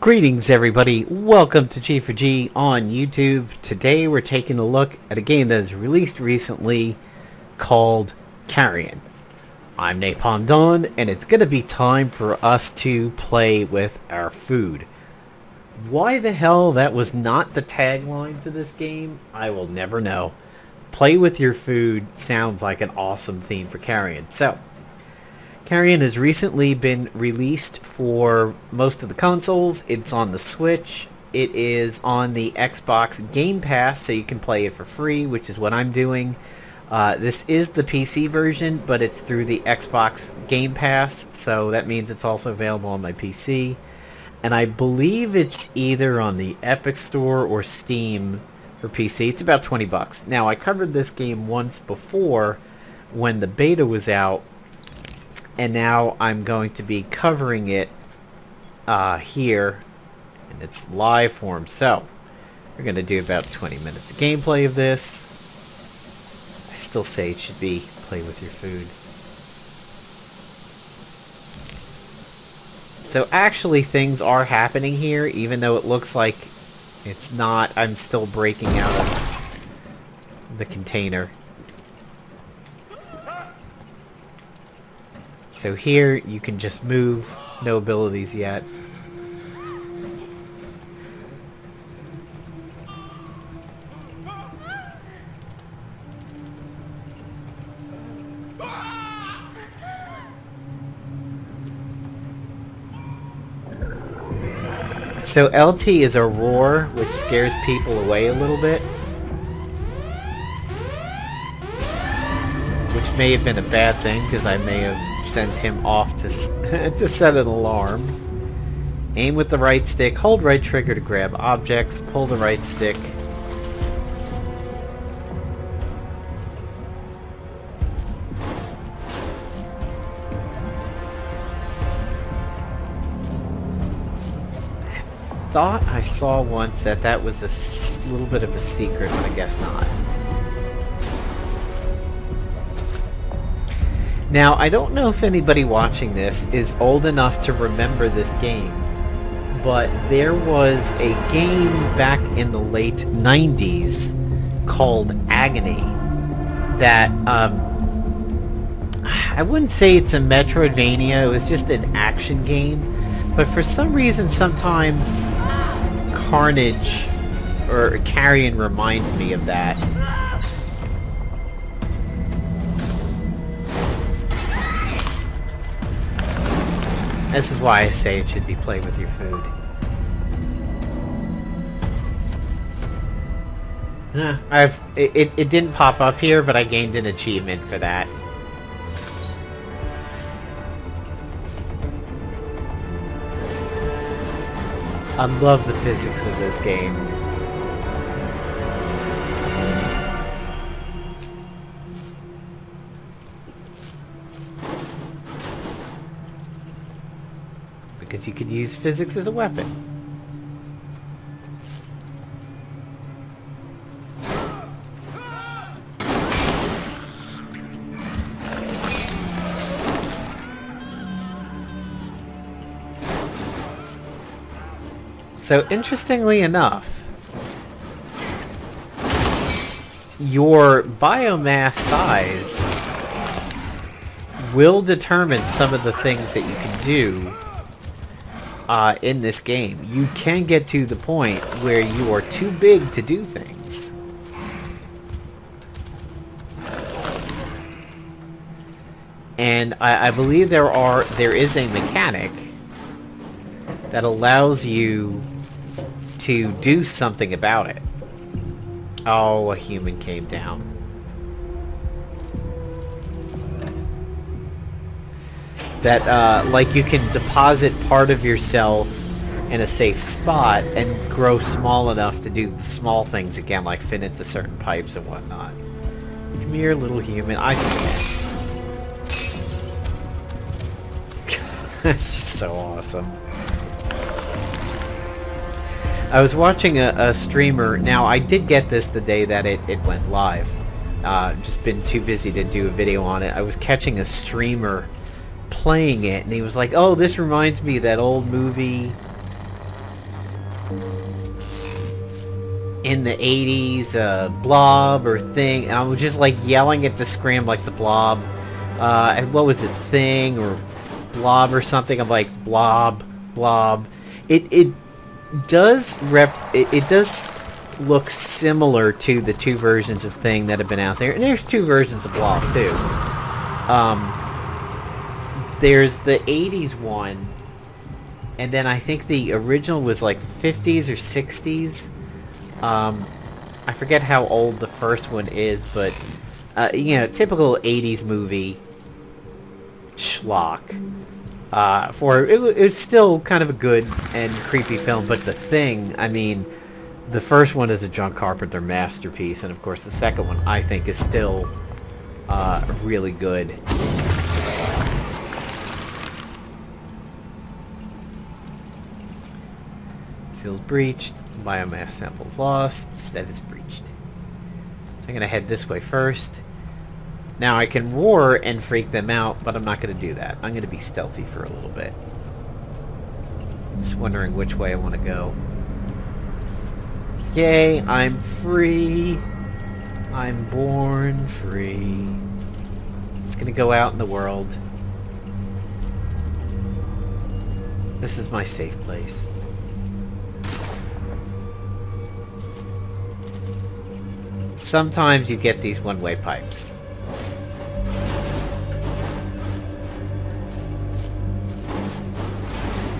Greetings everybody, welcome to G4G on YouTube. Today we're taking a look at a game that was released recently called Carrion. I'm Napalm Dawn, and it's going to be time for us to play with our food. Why the hell that was not the tagline for this game, I will never know. Play with your food sounds like an awesome theme for Carrion. So, Carrion has recently been released for most of the consoles. It's on the Switch. It is on the Xbox Game Pass, so you can play it for free, which is what I'm doing. This is the PC version, but it's through the Xbox Game Pass, so that means it's also available on my PC. And I believe it's either on the Epic Store or Steam for PC. It's about 20 bucks. Now, I covered this game once before when the beta was out, and now I'm going to be covering it here in its live form. So, we're going to do about 20 minutes of gameplay of this. I still say it should be play with your food. So actually things are happening here, even though it looks like it's not. I'm still breaking out of the container. So here you can just move, no abilities yet. So LT is a roar, which scares people away a little bit. Which may have been a bad thing, because I may have sent him off to set an alarm. Aim with the right stick, hold right trigger to grab objects, pull the right stick. I thought I saw once that was a little bit of a secret, but I guess not. Now, I don't know if anybody watching this is old enough to remember this game, but there was a game back in the late 90s called Agony that, I wouldn't say it's a Metroidvania, it was just an action game, but for some reason sometimes Carnage or Carrion reminds me of that. This is why I say it should be played with your food. It didn't pop up here, but I gained an achievement for that. I love the physics of this game. Because you could use physics as a weapon. So, interestingly enough, your biomass size will determine some of the things that you can do in this game. You can get to the point where you are too big to do things. And I believe there is a mechanic that allows you to do something about it. Oh, a human came down. That, like, you can deposit part of yourself in a safe spot and grow small enough to do the small things again, like fit into certain pipes and whatnot. Come here, little human. That's just so awesome. I was watching a streamer. Now, I did get this the day that it went live. Just been too busy to do a video on it. I was catching a streamer playing it, and he was like, oh, this reminds me of that old movie in the 80s, Blob or Thing, and I was just like yelling at the screen like the Blob. And what was it, Thing or Blob or something? I'm like, Blob, Blob. It does it does look similar to the two versions of Thing that have been out there, and there's two versions of Blob too. There's the 80s one, and then I think the original was like 50s or 60s. I forget how old the first one is, but you know, typical 80s movie schlock. It was still kind of a good and creepy film, but The Thing, I mean, the first one is a John Carpenter masterpiece, and of course the second one I think is still really good. Seals breached, biomass samples lost, status breached. So I'm going to head this way first. Now I can roar and freak them out, but I'm not going to do that. I'm going to be stealthy for a little bit. Just wondering which way I want to go. Yay, I'm free. I'm born free. It's going to go out in the world. This is my safe place. Sometimes you get these one-way pipes.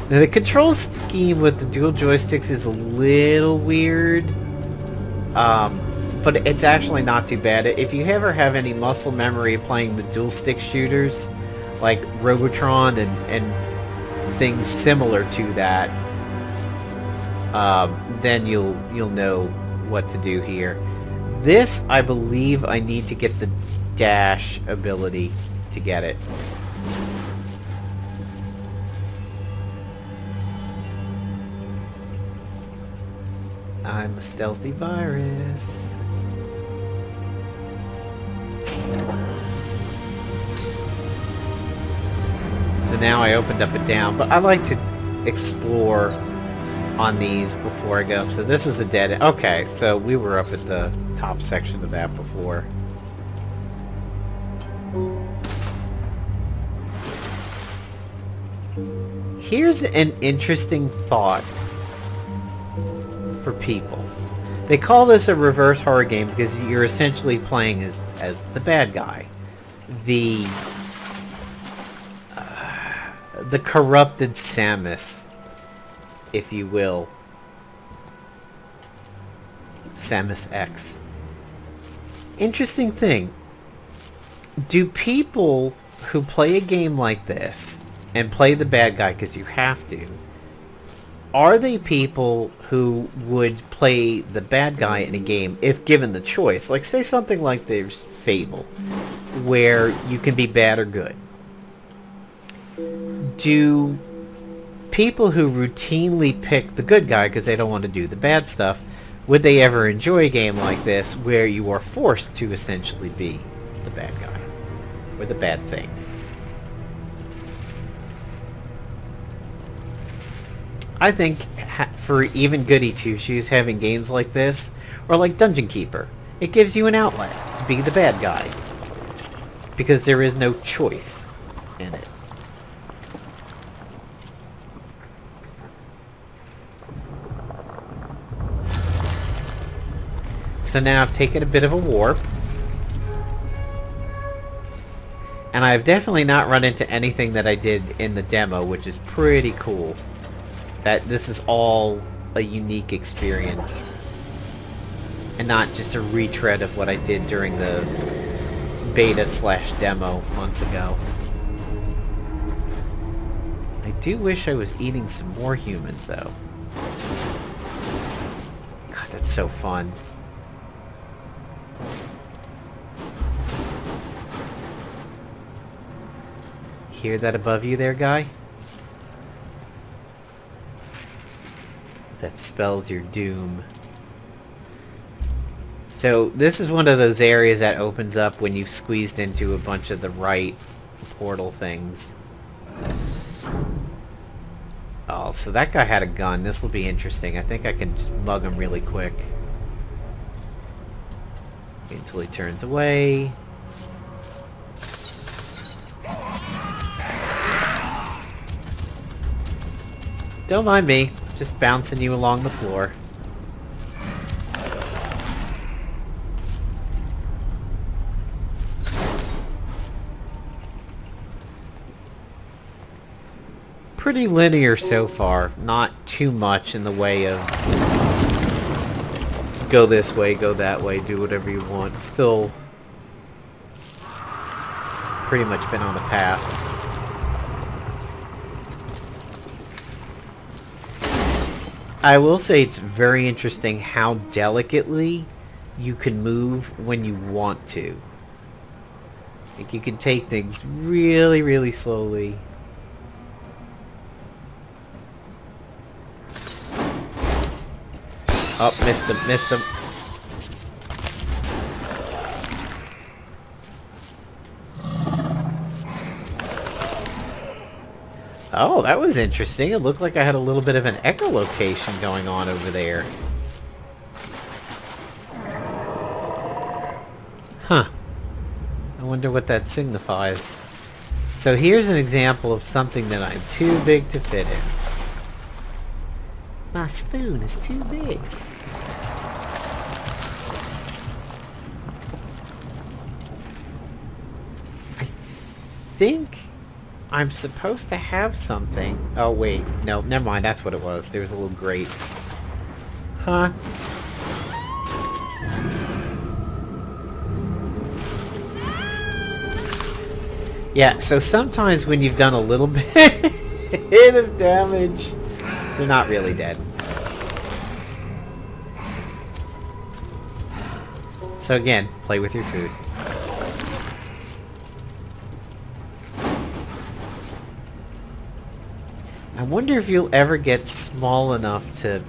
Now the control scheme with the dual joysticks is a little weird, but it's actually not too bad. If you ever have any muscle memory playing the dual stick shooters, like Robotron and things similar to that, then you'll know what to do here. This, I believe I need to get the dash ability to get it. I'm a stealthy virus. So now I opened up a down, but I like to explore on these before I go. So this is a dead end. Okay, so we were up at the top section of that before. Here's an interesting thought for people. They call this a reverse horror game because you're essentially playing as the bad guy. The corrupted Samus, if you will. Samus X. Interesting thing. Do people who play a game like this and play the bad guy because you have to, are they people who would play the bad guy in a game if given the choice? Like, say something like there's Fable, where you can be bad or good. Do people who routinely pick the good guy because they don't want to do the bad stuff, would they ever enjoy a game like this where you are forced to essentially be the bad guy or the bad thing? I think for even goody two-shoes, having games like this, or like Dungeon Keeper, it gives you an outlet to be the bad guy, because there is no choice in it. So now I've taken a bit of a warp, and I've definitely not run into anything that I did in the demo, which is pretty cool. That this is all a unique experience and not just a retread of what I did during the beta/demo months ago. I do wish I was eating some more humans though. God, that's so fun. Hear that above you there, guy? That spells your doom. So this is one of those areas that opens up when you've squeezed into a bunch of the right portal things. Oh, so that guy had a gun. This will be interesting. I think I can just mug him really quick. Until he turns away. Don't mind me. Just bouncing you along the floor. Pretty linear so far. Not too much in the way of go this way, go that way, do whatever you want. Still pretty much been on the path. I will say it's very interesting how delicately you can move when you want to. Like you can take things really, really slowly. Oh, missed him, missed him. Oh, that was interesting. It looked like I had a little bit of an echolocation going on over there. Huh. I wonder what that signifies. So here's an example of something that I'm too big to fit in. My spoon is too big. I think I'm supposed to have something. Oh wait, no, never mind, that's what it was. There was a little grate. Huh? Yeah, so sometimes when you've done a little bit of damage, they're not really dead. So again, play with your food. I wonder if you'll ever get small enough to...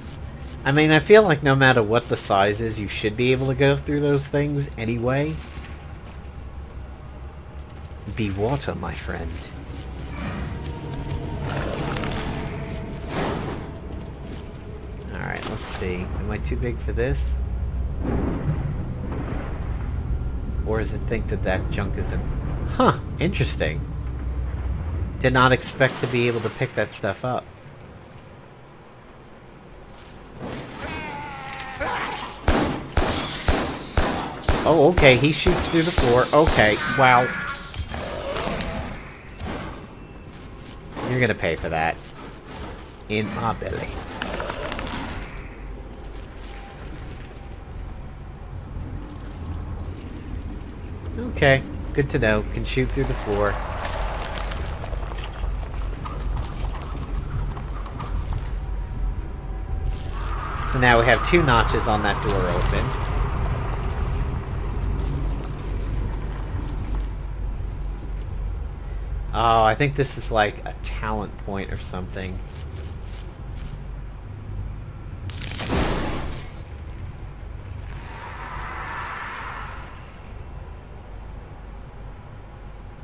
I mean, I feel like no matter what the size is, you should be able to go through those things anyway. Be water, my friend. Alright, let's see. Am I too big for this? Or does it think that that junk isn't... Huh, interesting. Did not expect to be able to pick that stuff up. Oh, okay, he shoots through the floor. Okay, wow. You're gonna pay for that. In my belly. Okay, good to know. Can shoot through the floor. So now we have 2 notches on that door open. Oh, I think this is like a talent point or something.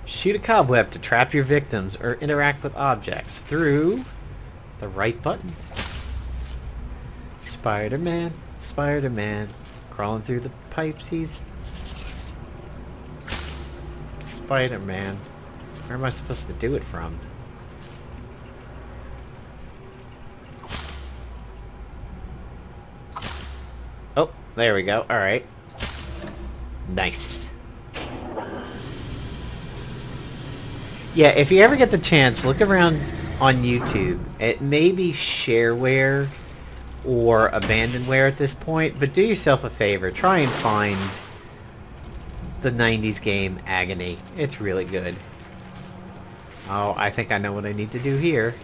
Shoot a cobweb to trap your victims or interact with objects through the right button. Spider-Man, Spider-Man, crawling through the pipes, he's... Spider-Man. Where am I supposed to do it from? Oh, there we go. Alright. Nice. Yeah, if you ever get the chance, look around on YouTube. It may be shareware or abandonware at this point, but do yourself a favor. Try and find the 90s game Agony. It's really good. Oh, I think I know what I need to do here.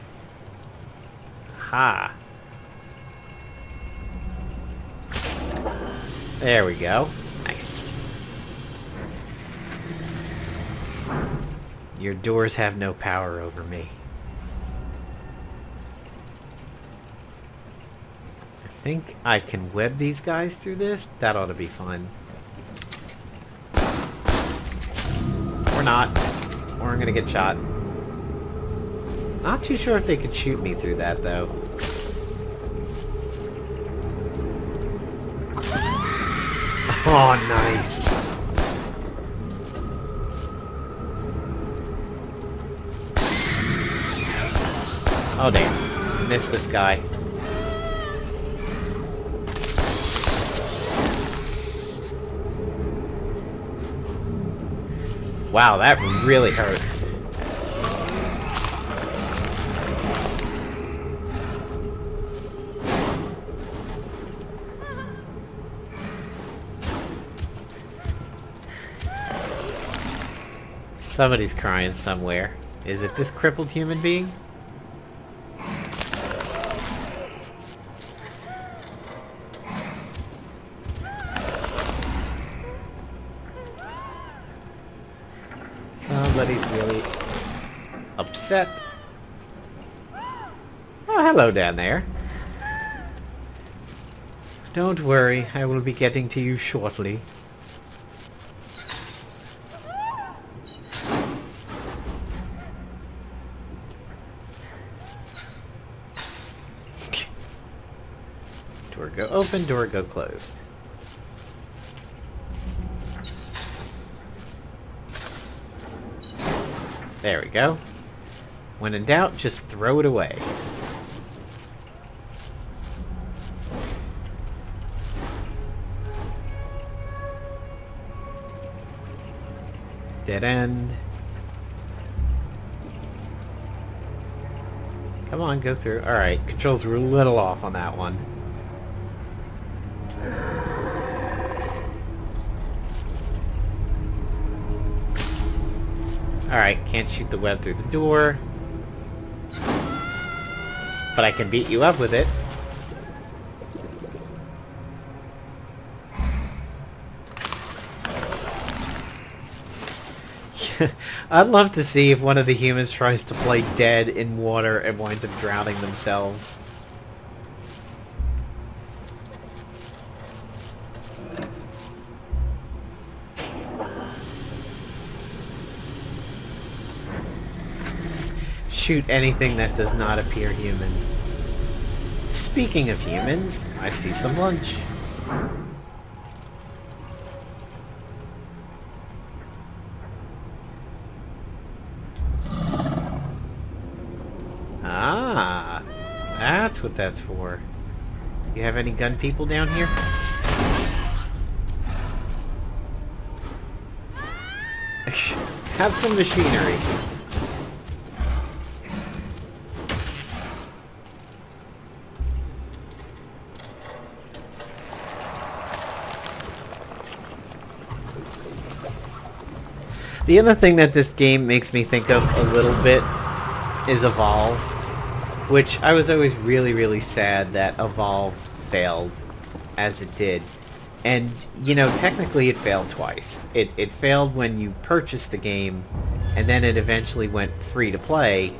Ha! There we go. Nice. Your doors have no power over me. I think I can web these guys through this. That ought to be fun. Or not. Or I'm gonna get shot. Not too sure if they could shoot me through that, though. Oh, nice. Oh, damn. Missed this guy. Wow, that really hurt. Somebody's crying somewhere. Is it this crippled human being? Somebody's really upset. Oh, hello down there. Don't worry, I will be getting to you shortly. Door go open, door go closed. There we go. When in doubt, just throw it away. Dead end. Come on, go through. Alright, controls were a little off on that one. Alright, can't shoot the web through the door. But I can beat you up with it. I'd love to see if one of the humans tries to play dead in water and winds up drowning themselves. Shoot anything that does not appear human. Speaking of humans, I see some lunch. Ah, that's what that's for. You have any gun people down here? Have some machinery. The other thing that this game makes me think of a little bit is Evolve, which I was always really sad that Evolve failed as it did. And, you know, technically it failed twice. It failed when you purchased the game, and then it eventually went free to play,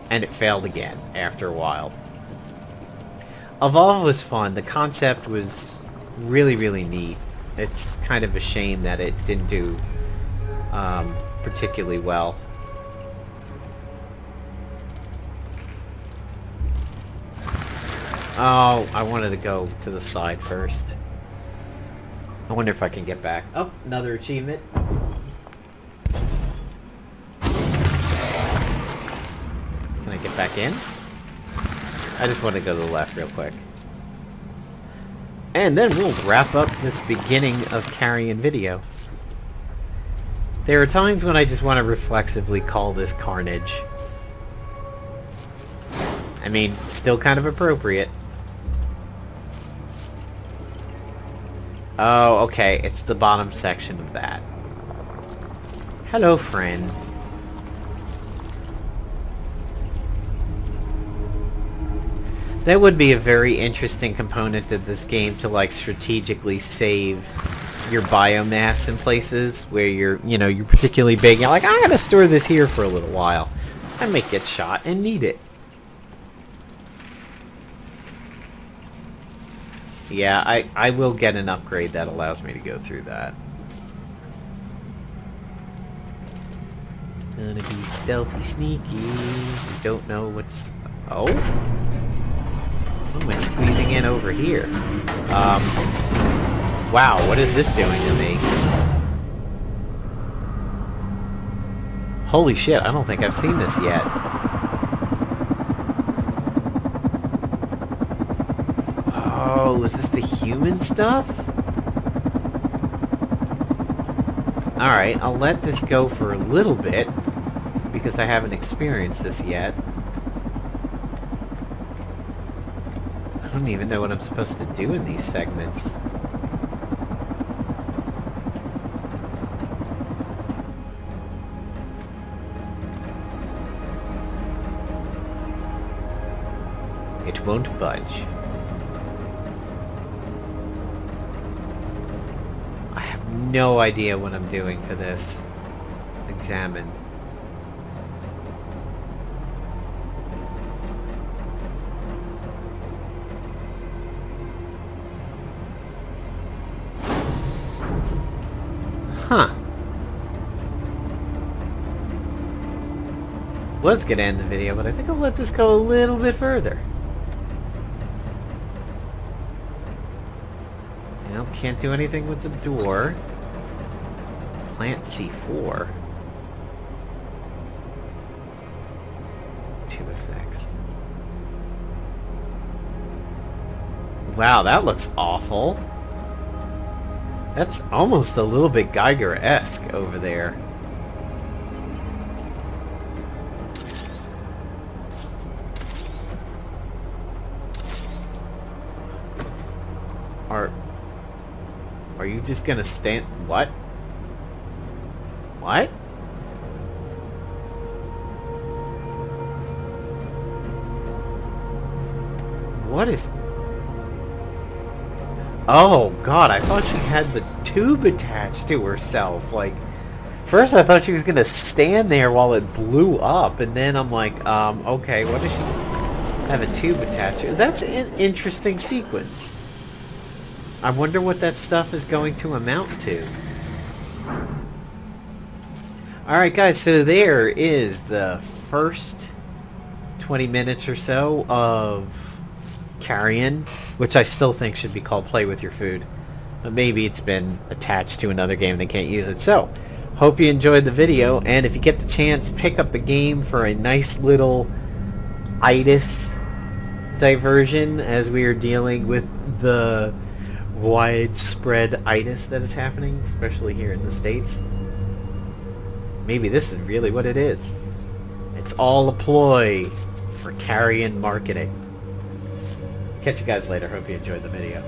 and it failed again after a while. Evolve was fun. The concept was really neat. It's kind of a shame that it didn't do particularly well. Oh, I wanted to go to the side first. I wonder if I can get back. Oh, another achievement. Can I get back in? I just want to go to the left real quick. And then we'll wrap up this beginning of Carrion video. There are times when I just want to reflexively call this Carnage. I mean, still kind of appropriate. Oh, okay, it's the bottom section of that. Hello, friend. That would be a very interesting component of this game to, like, strategically save your biomass in places where you're particularly big. You're like, I'm gonna store this here for a little while. I may get shot and need it. Yeah, I will get an upgrade that allows me to go through that. Gonna be stealthy sneaky. You don't know what's... Oh? What am I squeezing in over here? Wow, what is this doing to me? Holy shit, I don't think I've seen this yet. Oh, is this the human stuff? Alright, I'll let this go for a little bit, because I haven't experienced this yet. I don't even know what I'm supposed to do in these segments. It won't budge. I have no idea what I'm doing for this. Examine. Huh. Was gonna end the video, but I think I'll let this go a little bit further. Nope, can't do anything with the door. Plant C4. Two effects. Wow, that looks awful. That's almost a little bit Geiger-esque over there. Are you just gonna stand... What? What? What is... Oh god, I thought she had the tube attached to herself. Like, first I thought she was gonna stand there while it blew up, and then I'm like, okay, what does she have a tube attached to? That's an interesting sequence. I wonder what that stuff is going to amount to. Alright guys, so there is the first 20 minutes or so of Carrion, which I still think should be called Play With Your Food. But maybe it's been attached to another game and they can't use it. So, hope you enjoyed the video, and if you get the chance, pick up the game for a nice little itis diversion as we are dealing with the widespread itis that is happening, especially here in the States. Maybe this is really what it is. It's all a ploy for Carrion marketing. Catch you guys later. Hope you enjoyed the video.